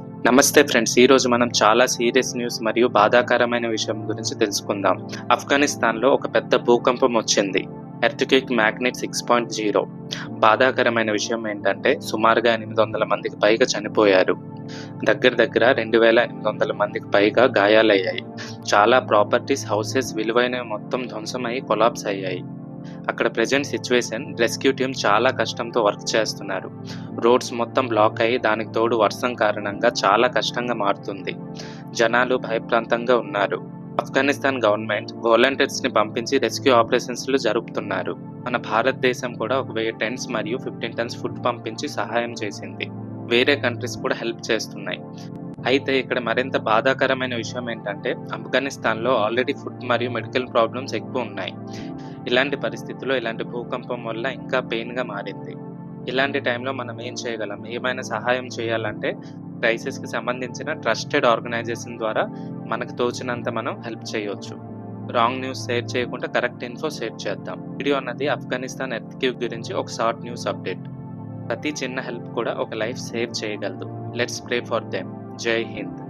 నమస్తే ఫ్రెండ్స్. ఈరోజు మనం చాలా సీరియస్ న్యూస్ మరియు బాధాకరమైన విషయం గురించి తెలుసుకుందాం. ఆఫ్ఘనిస్తాన్లో ఒక పెద్ద భూకంపం వచ్చింది. Earthquake magnitude 6.0. బాధాకరమైన విషయం ఏంటంటే సుమారుగా 800 మందికి పైగా చనిపోయారు. దగ్గర 2800 మందికి పైగా గాయాలయ్యాయి. చాలా ప్రాపర్టీస్, హౌసెస్ విలువైనవి మొత్తం ధ్వంసమై కొలాప్స్ అయ్యాయి. అక్కడ ప్రెజెంట్ సిచ్యువేషన్, రెస్క్యూ టీమ్ చాలా కష్టంతో వర్క్ చేస్తున్నారు. రోడ్స్ మొత్తం బ్లాక్ అయ్యి దానికి తోడు వర్షం కారణంగా చాలా కష్టంగా మారుతుంది. జనాలు భయప్రాంతంగా ఉన్నారు. ఆఫ్ఘనిస్తాన్ గవర్నమెంట్ వాలంటీర్స్ని పంపించి రెస్క్యూ ఆపరేషన్స్లు జరుపుతున్నారు. మన భారతదేశం కూడా 1000 టెంట్స్ మరియు 15 టన్స్ ఫుడ్ పంపించి సహాయం చేసింది. వేరే కంట్రీస్ కూడా హెల్ప్ చేస్తున్నాయి. అయితే ఇక్కడ మరింత బాధాకరమైన విషయం ఏంటంటే ఆఫ్ఘనిస్తాన్లో ఆల్రెడీ ఫుడ్ మరియు మెడికల్ ప్రాబ్లమ్స్ ఎక్కువ ఉన్నాయి. ఇలాంటి పరిస్థితుల్లో ఇలాంటి భూకంపం వల్ల ఇంకా పెయిన్గా మారింది. ఇలాంటి టైంలో మనం ఏం చేయగలం? ఏమైనా సహాయం చేయాలంటే క్రైసిస్కి సంబంధించిన ట్రస్టెడ్ ఆర్గనైజేషన్ ద్వారా మనకు తోచినంత మనం హెల్ప్ చేయొచ్చు. రాంగ్ న్యూస్ షేర్ చేయకుండా కరెక్ట్ ఇన్ఫో షేర్ చేద్దాం. వీడియో అన్నది ఆఫ్ఘనిస్తాన్ ఎర్త్క్వేక్ గురించి ఒక షార్ట్ న్యూస్ అప్డేట్. ప్రతి చిన్న హెల్ప్ కూడా ఒక లైఫ్ సేవ్ చేయగలదు. Let's pray for them. జై హింద్.